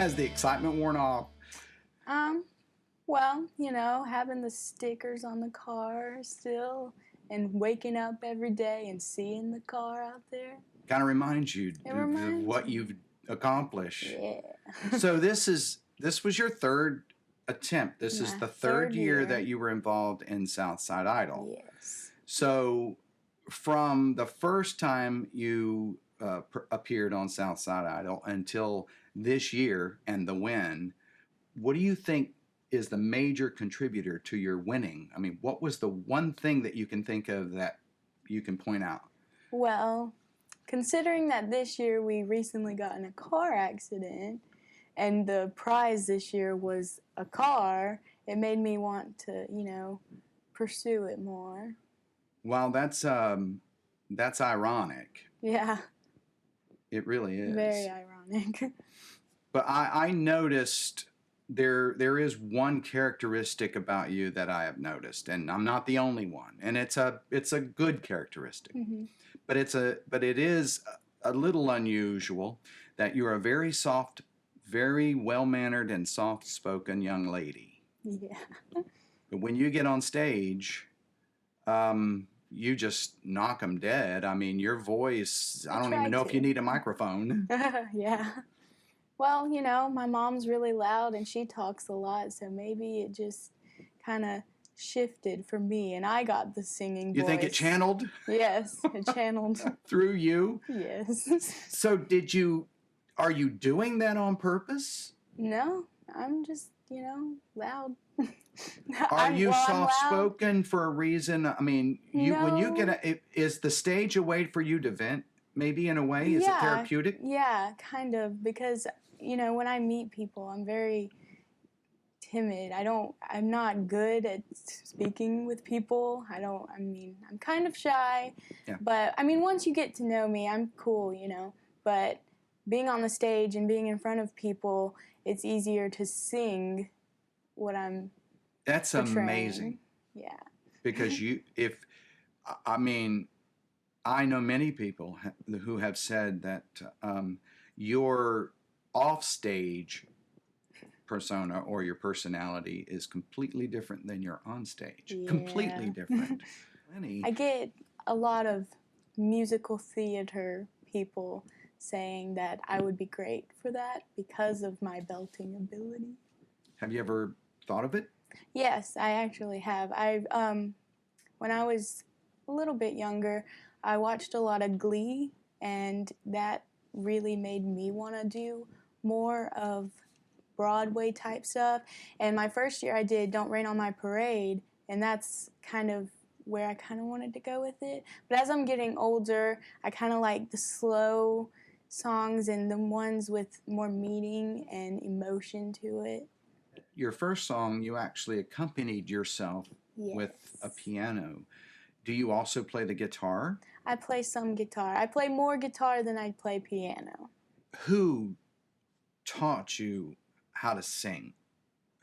Has the excitement worn off? Well, having the stickers on the car still and waking up every day and seeing the car out there. Kind of reminds you of what you've accomplished. Yeah. So this was your third attempt. This is the third year that you were involved in Southside Idol. Yes. So from the first time you appeared on Southside Idol until this year and the win, what do you think is the major contributor to your winning? I mean, what was the one thing that you can think of that you can point out? Well, considering that this year we recently got in a car accident and the prize this year was a car, it made me want to, pursue it more. Well, that's ironic. Yeah. It really is. Very ironic. But I noticed there is one characteristic about you that I have noticed, and I'm not the only one, and it's a good characteristic. Mm-hmm. But it is a little unusual that you're a very soft, very well-mannered and soft-spoken young lady. Yeah. But when you get on stage, you just knock them dead. I mean, your voice, I don't even know if you need a microphone. Yeah. Well, my mom's really loud and she talks a lot, so maybe it just kind of shifted for me and I got the singing voice. You think it channeled? Yes, it channeled. Through you? Yes. So are you doing that on purpose? No, I'm just, loud. Are you soft-spoken for a reason? I mean, when you get is the stage a way for you to vent? Maybe in a way, is it therapeutic? Yeah, kind of, because when I meet people, I'm very timid. I'm not good at speaking with people. I'm kind of shy. Yeah. But once you get to know me, I'm cool, But being on the stage and being in front of people, it's easier to sing what I'm That's portraying. Amazing. Yeah. Because I know many people who have said that your offstage persona or your personality is completely different than your onstage. Yeah. Completely different. I get a lot of musical theater people saying that I would be great for that because of my belting ability. Have you ever thought of it? Yes, I actually have. When I was a little bit younger, I watched a lot of Glee, and that really made me want to do more of Broadway type stuff. And my first year I did Don't Rain on My Parade, and that's kind of where I kind of wanted to go with it. But as I'm getting older, I kind of like the slow songs and the ones with more meaning and emotion to it. Your first song, you actually accompanied yourself with a piano. Do you also play the guitar? I play some guitar. I play more guitar than I play piano. Who taught you how to sing?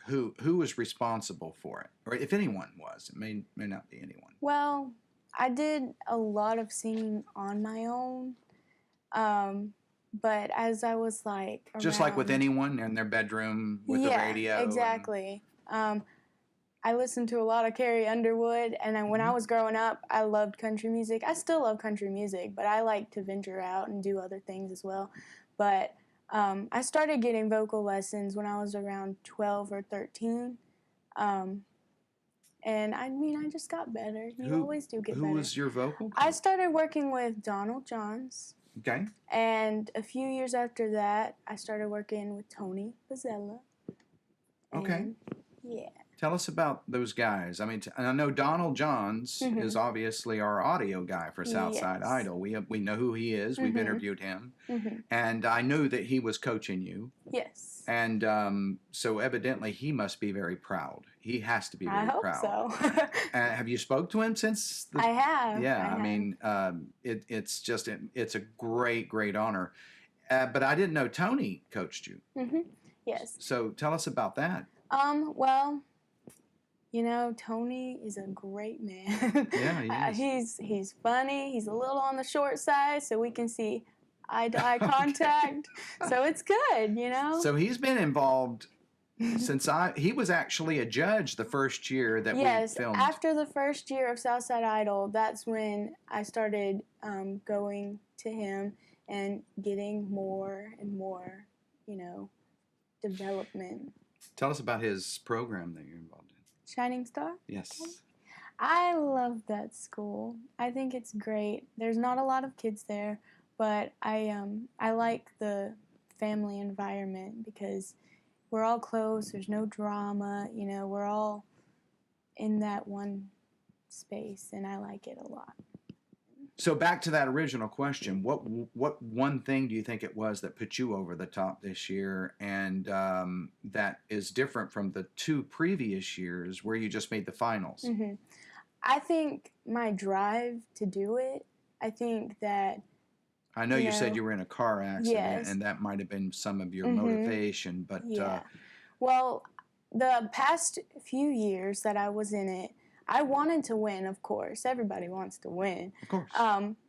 Who was responsible for it? Or if anyone was, it may not be anyone. Well, I did a lot of singing on my own. But as I was just like with anyone in their bedroom with the radio. Yeah, exactly. I listened to a lot of Carrie Underwood, and when I was growing up, I loved country music. I still love country music, but I like to venture out and do other things as well. But I started getting vocal lessons when I was around 12 or 13. And I just got better. You always do get better. Who was your vocal coach? I started working with Donald Johns. Okay. And a few years after that, I started working with Tony Bozzella. Okay. Yeah. Tell us about those guys. And I know Donald Johns is obviously our audio guy for Southside Idol. We know who he is. We've interviewed him. And I knew that he was coaching you. Yes. And so evidently he must be very proud. He has to be very proud. I hope so. Have you spoke to him since? I have. Yeah, it's a great, great honor. But I didn't know Tony coached you. Yes. So tell us about that. Well, Tony is a great man. Yeah, he is. He's funny. He's a little on the short side, so we can see eye-to-eye contact. So it's good, you know? So he's been involved since he was actually a judge the first year that we filmed. Yes, after the first year of Southside Idol, that's when I started going to him and getting more and more, you know, development. Tell us about his program that you're involved in. Shining Star? Yes. I love that school. I think it's great. There's not a lot of kids there, but I like the family environment because we're all close. There's no drama. You know, we're all in that one space, and I like it a lot. So back to that original question, what one thing do you think it was that put you over the top this year, and that is different from the 2 previous years where you just made the finals? Mm-hmm. I think my drive to do it. I think that. I know you said you were in a car accident, yes. and that might have been some of your motivation, but yeah. Well, the past few years that I was in it, I wanted to win, of course. Everybody wants to win. Of course.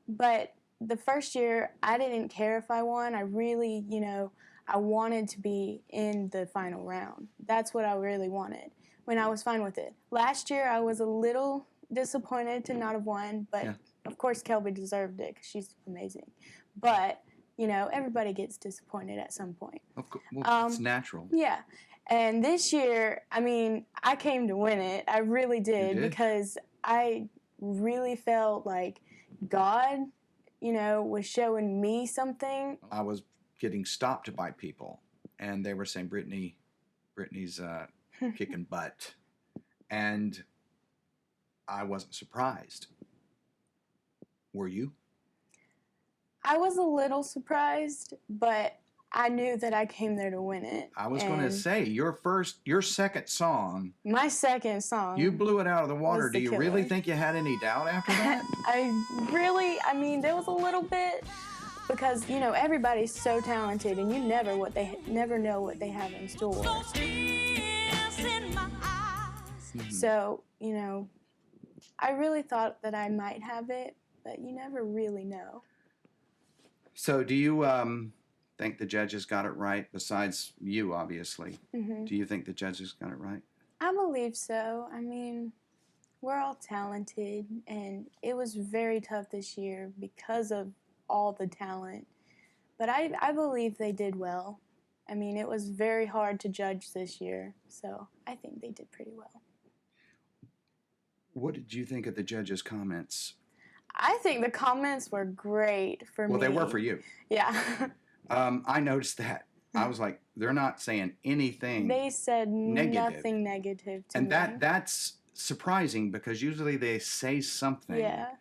But the first year, I didn't care if I won. I really, you know, I wanted to be in the final round. That's what I really wanted when I was fine with it. Last year, I was a little disappointed to not have won, but of course, Kelby deserved it because she's amazing. But, you know, everybody gets disappointed at some point. Of course. Well, it's natural. Yeah. And this year, I mean, I came to win it. I really did, because I really felt like God, you know, was showing me something. I was getting stopped by people, and they were saying, Brittany's kicking butt. And I wasn't surprised. Were you? I was a little surprised, but I knew that I came there to win it. I was going to say, your second song. My second song. You blew it out of the water. Do you really think you had any doubt after that? I mean, there was a little bit, because, you know, everybody's so talented, and you never know what they have in store. So, you know, I really thought that I might have it, but you never really know. So do you think the judges got it right, besides you, obviously? Mm-hmm. Do you think the judges got it right? I believe so. I mean, we're all talented, and it was very tough this year because of all the talent. But I believe they did well. I mean, it was very hard to judge this year, so I think they did pretty well. What did you think of the judges' comments? I think the comments were great for me. Well, they were for you. Yeah. I noticed that. I was like, they're not saying anything. They said nothing negative to me. And that's surprising, because usually they say something. Yeah.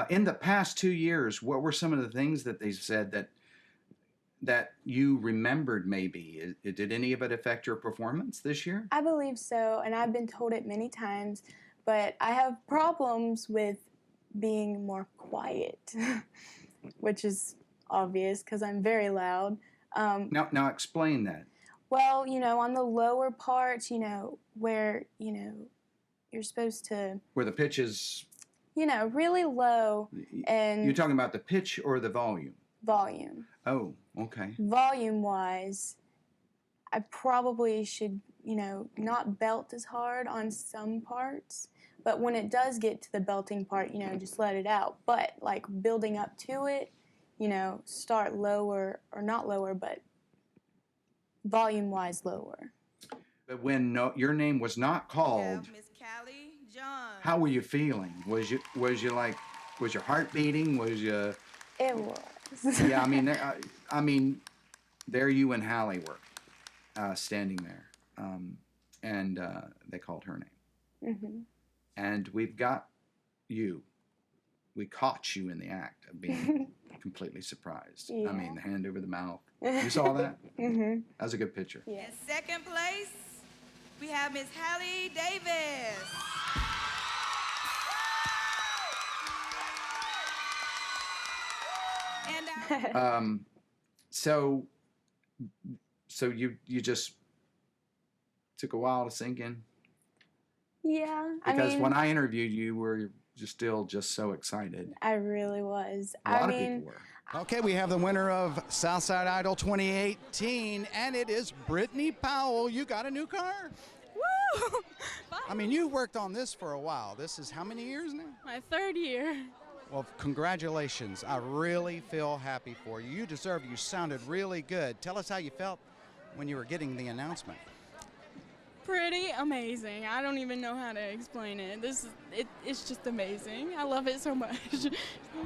In the past 2 years, what were some of the things that they said that you remembered maybe? Did any of it affect your performance this year? I believe so, and I've been told it many times, but I have problems with being more quiet, which is obvious because I'm very loud. Now explain that. Well, you know, on the lower parts, you know, where, you know, you're supposed to... Where the pitch is... You know, really low, and... You're talking about the pitch or the volume? Volume. Oh, okay. Volume-wise, I probably should, you know, not belt as hard on some parts, but when it does get to the belting part, you know, just let it out. But, like, building up to it, you know, start lower, or not lower, but volume-wise lower. But when your name was not called, Miss Callie John. How were you feeling? Was your heart beating? It was. Yeah, I mean, there you and Hallie were standing there, and they called her name. Mm-hmm. And we've got you. We caught you in the act of being completely surprised. Yeah. I mean, the hand over the mouth. You saw that? Mm-hmm. That was a good picture. Yeah. In second place, we have Miss Hallie Davis. And so you just took a while to sink in? Yeah. Because when I interviewed you, were still just so excited. I really was. A lot of people were. Okay, we have the winner of Southside Idol 2018, and it is Brittanie Powell. You got a new car? Woo! I mean, you worked on this for a while. This is how many years now? My third year. Well, congratulations. I really feel happy for you. You deserve it. You sounded really good. Tell us how you felt when you were getting the announcement. Pretty amazing. I don't even know how to explain it. It's just amazing. I love it so much.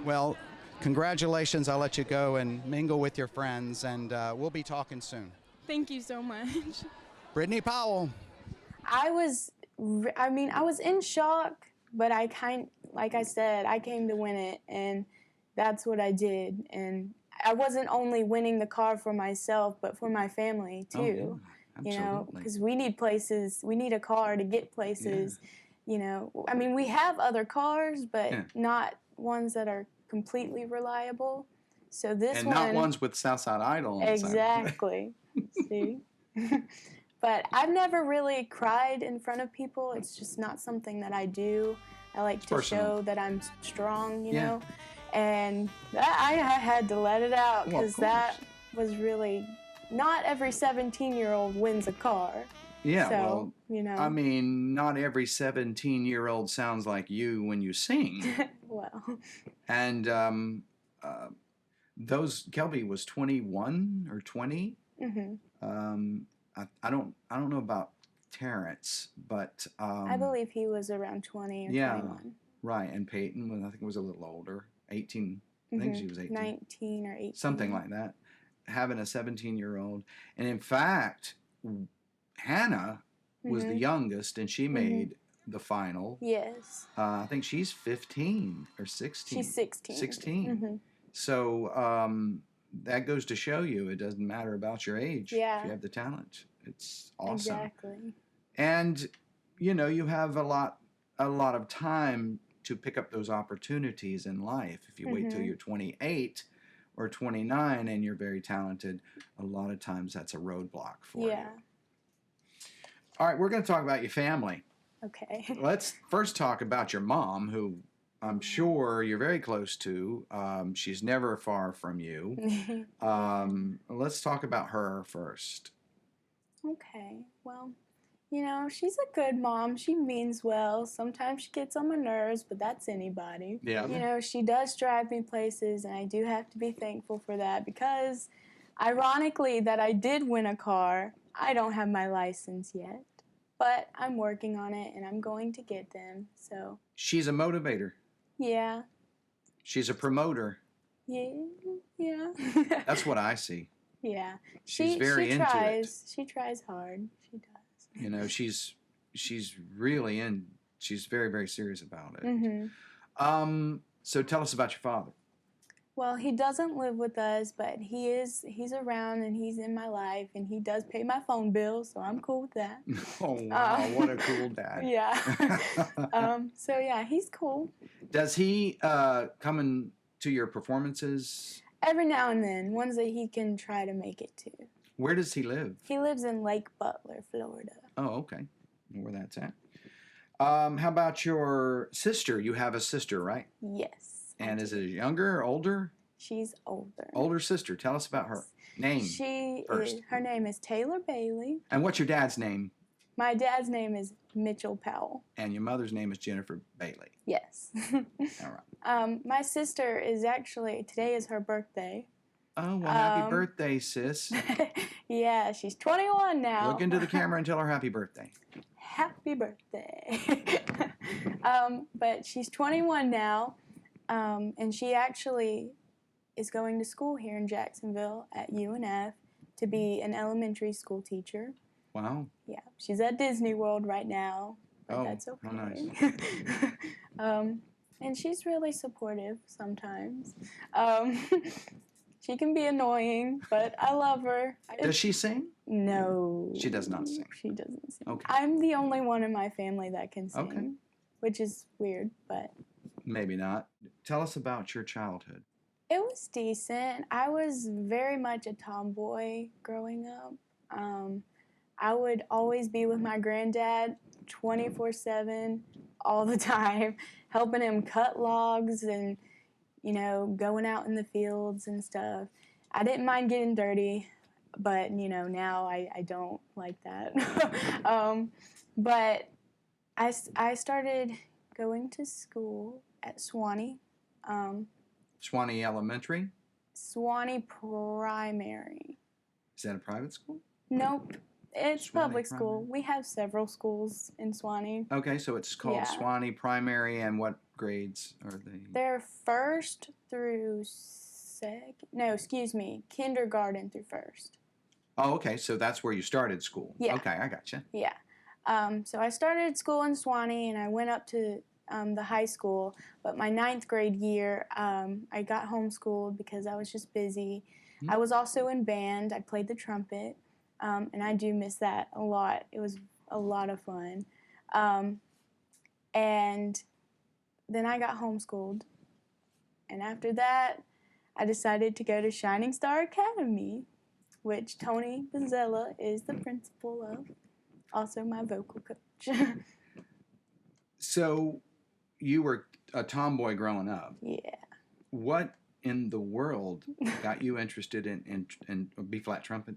Well, congratulations. I'll let you go and mingle with your friends, and we'll be talking soon. Thank you so much. Brittanie Powell. I was in shock, but like I said, I came to win it, and that's what I did. And I wasn't only winning the car for myself, but for my family too. Oh, yeah, you know, absolutely. because we need places. We need a car to get places. Yeah. You know, I mean, we have other cars, but not ones that are completely reliable. So this and one, not ones with Southside Idol on the side. exactly. See. But I've never really cried in front of people. It's just not something that I do. I like to personal. show that I'm strong, you know. And I had to let it out because that was really not every 17-year-old wins a car. Yeah, so, well, you know. I mean, not every 17-year-old sounds like you when you sing. Well. And Kelby was 21 or 20. Mm-hmm. I don't know about Terrence, but I believe he was around 20 or 21. Right. And Peyton, I think, was a little older, 18. I think she was 18. 19 or 18. Something like that. Having a 17-year-old. And in fact, Hannah was the youngest, and she made the final. Yes. I think she's 15 or 16. She's 16. 16. Mm-hmm. So that goes to show you it doesn't matter about your age. Yeah. If you have the talent. It's awesome. Exactly. And, you know, you have a lot of time to pick up those opportunities in life. If you wait till you're 28 or 29 and you're very talented, a lot of times that's a roadblock for you. All right, we're going to talk about your family. Okay. Let's first talk about your mom, who I'm sure you're very close to. She's never far from you. Let's talk about her first. Okay. Well, you know, she's a good mom. She means well. Sometimes she gets on my nerves, but that's anybody. Yeah. You know, she does drive me places, and I do have to be thankful for that because, ironically, that I did win a car, I don't have my license yet. But I'm working on it, and I'm going to get them, so. She's a motivator. Yeah. She's a promoter. Yeah. That's what I see. Yeah. She's very into it. She tries hard. She does. You know, she's really in. She's very, very serious about it. Mm-hmm. So tell us about your father. Well, he doesn't live with us, but he's around and he's in my life, and he does pay my phone bill, so I'm cool with that. Oh, wow, what a cool dad. Yeah. So yeah, he's cool. Does he come to your performances? Every now and then, ones that he can try to make it to. Where does he live? He lives in Lake Butler, Florida. Oh, okay. I know where that's at. How about your sister? You have a sister, right? Yes. And is it younger or older? She's older. Older sister. Tell us about her name. Her name is Taylor Bailey. And what's your dad's name? My dad's name is Mitchell Powell. And your mother's name is Jennifer Bailey. Yes. All right. My sister is actually, today is her birthday. Oh, well, happy birthday, sis. Yeah, she's 21 now. Look into the camera and tell her happy birthday. Happy birthday. But she's 21 now, and she actually is going to school here in Jacksonville at UNF to be an elementary school teacher. Wow. Yeah, she's at Disney World right now, but that's okay. How nice. And she's really supportive sometimes. She can be annoying, but I love her. Does she sing? No. She does not sing. She doesn't sing. Okay. I'm the only one in my family that can sing, Okay. which is weird, but. Maybe not. Tell us about your childhood. It was decent. I was very much a tomboy growing up. I would always be with my granddad 24/7, all the time, helping him cut logs and going out in the fields and stuff. I didn't mind getting dirty, but, now I don't like that. But I started going to school at Swanee. Swanee Elementary? Swanee Primary. Is that a private school? Nope. It's Swanee public school. Primary. We have several schools in Swanee. Okay, so it's called Yeah. Swanee Primary, and what grades are they? They're first through kindergarten through first. Oh, okay, so that's where you started school. Yeah. Okay, I gotcha. Yeah. So I started school in Swanee, and I went up to the high school. But my 9th grade year, I got homeschooled because I was just busy. I was also in band. I played the trumpet, and I do miss that a lot. It was a lot of fun. And then I got homeschooled. And after that, I decided to go to Shining Star Academy, which Tony Bozzella is the principal of, also my vocal coach. So you were a tomboy growing up. Yeah. What in the world got you interested in B-flat trumpet?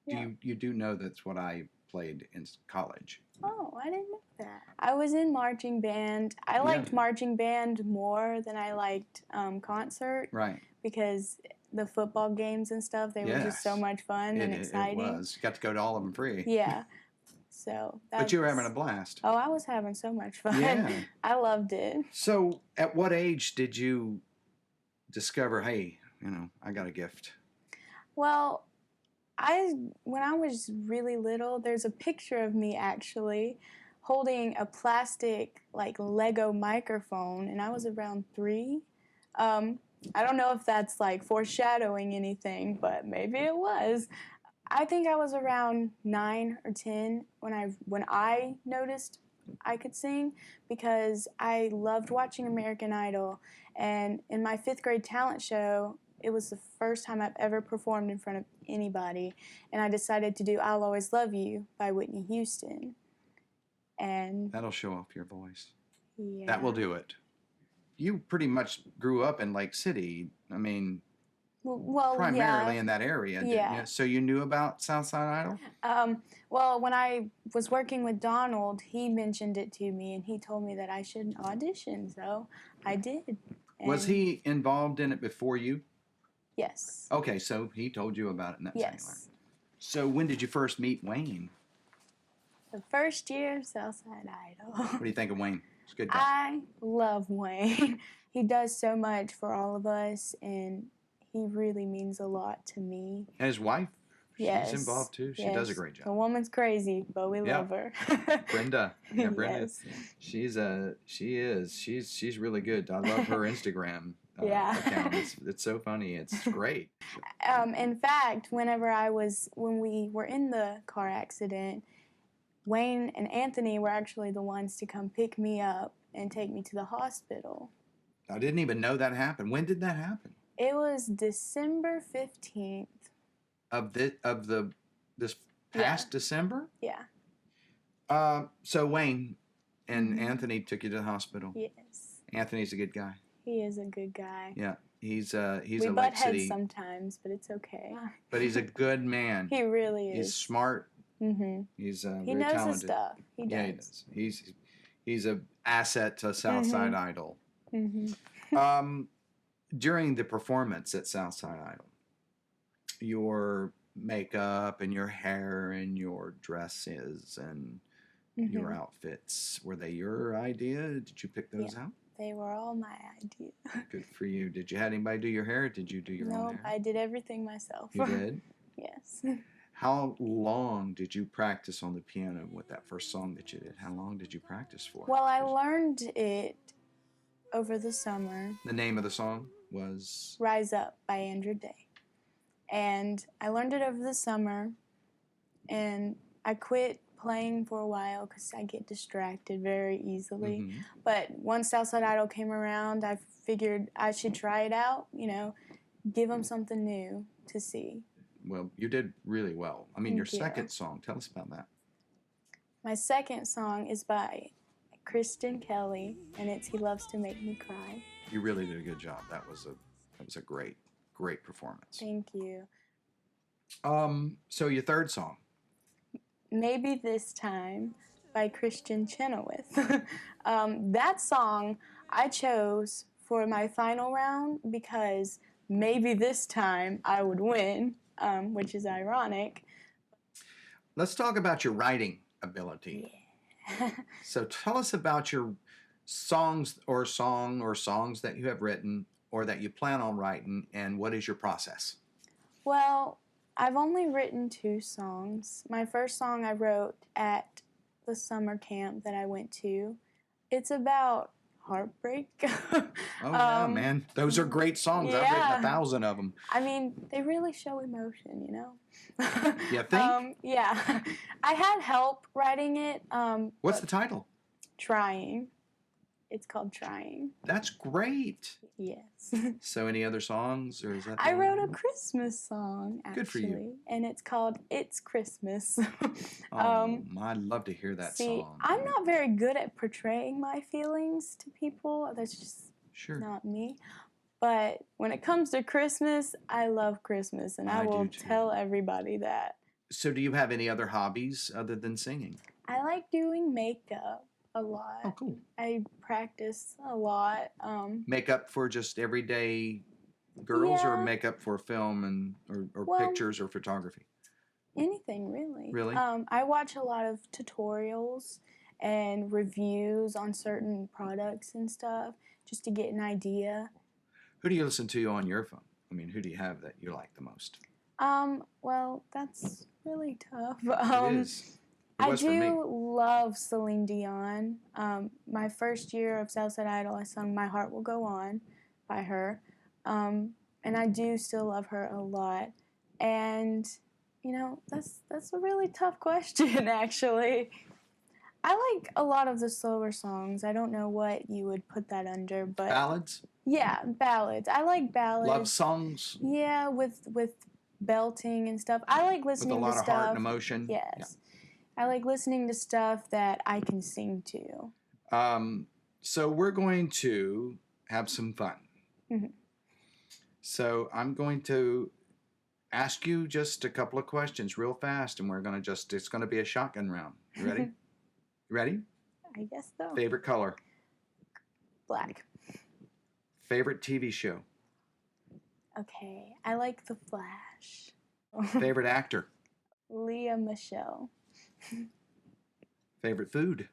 Yeah. You do know that's what I played in college. Oh, I didn't know that. I was in marching band. I liked marching band more than I liked concert. Right. Because the football games and stuff, they were just so much fun and exciting. It was. You got to go to all of them free. Yeah. So but you were having a blast. Oh, I was having so much fun. Yeah. I loved it. So at what age did you discover, hey, I got a gift? Well, when I was really little, there's a picture of me actually holding a plastic Lego microphone, and I was around 3. I don't know if that's foreshadowing anything, but maybe it was. I think I was around 9 or 10 when I noticed I could sing, because I loved watching American Idol, and in my 5th grade talent show, it was the first time I've ever performed in front of anybody, and I decided to do I'll Always Love You by Whitney Houston. And that'll show off your voice. Yeah. That will do it. You pretty much grew up in Lake City. I mean, primarily in that area, didn't you? So you knew about Southside Idol? Well, when I was working with Donald, he mentioned it to me, and he told me that I should audition, so I did. Was he involved in it before you? Yes. Okay, so he told you about it in that same way. Yes. So when did you first meet Wayne? The first year of Southside Idol. What do you think of Wayne? He's a good guy. I love Wayne. He does so much for all of us, and he really means a lot to me. And his wife, yes. she's involved too. She does a great job. The woman's crazy, but we love her. Brenda. Yeah, Brenda. Yes. She's really good. I love her Instagram account. It's so funny. It's great. In fact, when we were in the car accident, Wayne and Anthony were actually the ones to come pick me up and take me to the hospital. I didn't even know that happened. When did that happen? It was December 15th. Of this past December? Yeah. So Wayne and Anthony took you to the hospital. Yes. Anthony's a good guy. He is a good guy. Yeah. He's we a butt Lake heads City. sometimes, but it's okay. But he's a good man. He really is. He's smart. Mm-hmm. He's he very knows talented. his stuff. He does. Yeah, he does. He's an asset to Southside Idol. Mm-hmm. During the performance at Southside Idol, your makeup and your hair and your dresses and your outfits, were they your idea? Did you pick those out? They were all my idea. Good for you. Did you have anybody do your hair, or did you do your own hair? I did everything myself. You did? Yes. How long did you practice on the piano with that first song that you did? How long did you practice for? Well, I learned it over the summer. The name of the song was? Rise Up by Andrew Day. And I learned it over the summer, and I quit playing for a while because I get distracted very easily. But once Southside Idol came around, I figured I should try it out, give them something new to see. Well, you did really well. I mean, Thank you. second song, tell us about that. My second song is by Kristen Kelly, and it's He Loves to Make Me Cry. You really did a good job. That was a great performance. Thank you. So your third song. Maybe This Time by Christian Chenoweth. That song I chose for my final round because maybe this time I would win, which is ironic. Let's talk about your writing ability. Yeah. So tell us about your songs that you have written or that you plan on writing, and what is your process? Well, I've only written 2 songs. My first song I wrote at the summer camp that I went to. It's about heartbreak. Oh yeah, man, those are great songs. I've written yeah. 1,000 of them. I mean, they really show emotion, you know? You think? Yeah. I had help writing it. What's the title? Trying. It's called Trying. That's great. Yes. So any other songs, or is that? I wrote a Christmas song, actually. Good for you. And it's called It's Christmas. I'd love to hear that song. I'm not very good at portraying my feelings to people. That's just Sure. not me. But when it comes to Christmas, I love Christmas, and I I will do too. tell everybody that. So do you have any other hobbies other than singing? I like doing makeup a lot. Oh, cool. I practice a lot. Makeup for just everyday girls, or Yeah. makeup for film and or Well, pictures or photography? Anything, really. Really? I watch a lot of tutorials and reviews on certain products and stuff just to get an idea. Who do you listen to on your phone? I mean, who do you have that you like the most? Well, that's really tough. It is. It I was for me. do love Celine Dion. My first year of Southside Idol, I sung My Heart Will Go On by her. And I do still love her a lot. And, you know, that's a really tough question, actually. I like a lot of the slower songs. I don't know what you would put that under, but Ballads? yeah, ballads. I like ballads. Love songs? Yeah, with belting and stuff. I like With a listening lot to of stuff. heart and emotion? Yes. I like listening to stuff that I can sing to. So we're going to have some fun. Mhm. So I'm going to ask you just a couple of questions real fast, and it's going to be a shotgun round. You ready? You ready? I guess so. Favorite color? Black. Favorite TV show? Okay. I like The Flash. Favorite actor? Leah Michelle. Favorite food?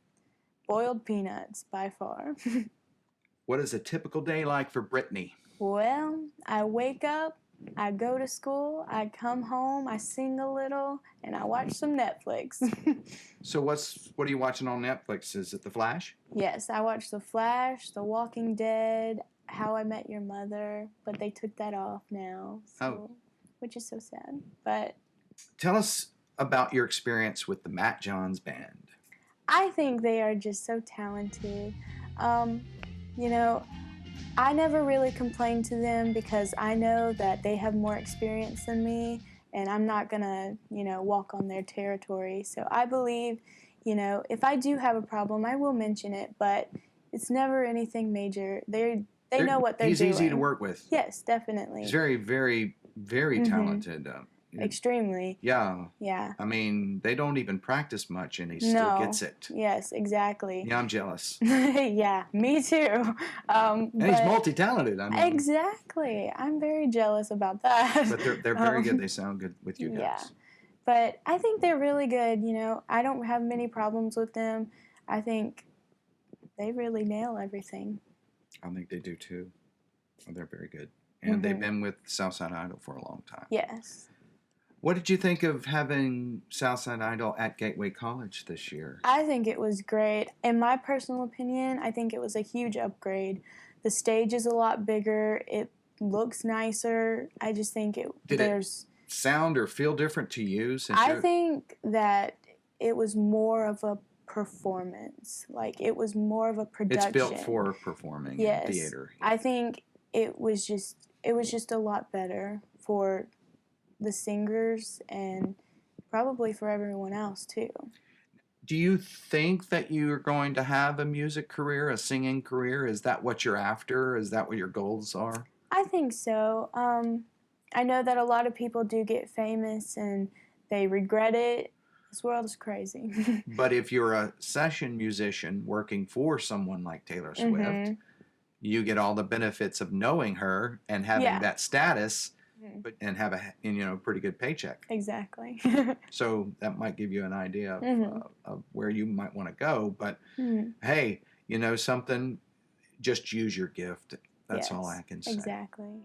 Boiled peanuts, by far. What is a typical day like for Brittanie? Well, I wake up, I go to school, I come home, I sing a little, and I watch some Netflix. So what are you watching on Netflix? Is it The Flash? Yes, I watch The Flash, The Walking Dead, How I Met Your Mother, but they took that off now, which is so sad. But Tell us about your experience with the Matt Johns Band. I think they are just so talented. You know, I never really complain to them because I know that they have more experience than me, and I'm not gonna, walk on their territory. So I believe, if I do have a problem, I will mention it, but it's never anything major. They know what they're doing. He's easy to work with. Yes, definitely. He's very, very, very talented. Extremely. Yeah. Yeah. I mean, they don't even practice much, and he still gets it. Yes, exactly. Yeah, I'm jealous. Yeah, me too. And he's multi-talented. I mean, exactly. I'm very jealous about that. But they're very good. They sound good with you guys. Yeah. But I think they're really good. I don't have many problems with them. I think they really nail everything. I think they do too. They're very good. And they've been with Southside Idol for a long time. Yes. What did you think of having Southside Idol at Gateway College this year? I think it was great. In my personal opinion, I think it was a huge upgrade. The stage is a lot bigger. It looks nicer. I just think Did it sound or feel different to you? I think that it was more of a performance. Like, it was more of a production. It's built for performing in theater. I think it was just a lot better for the singers and probably for everyone else too. Do you think that you're going to have a music career, a singing career? Is that what you're after? Is that what your goals are? I think so. I know that a lot of people do get famous and they regret it. This world is crazy. But if you're a session musician working for someone like Taylor Swift, you get all the benefits of knowing her and having Yeah. that status, and have a pretty good paycheck. Exactly. So that might give you an idea of where you might want to go. But hey, something, just use your gift. That's all Yes, I can say. exactly.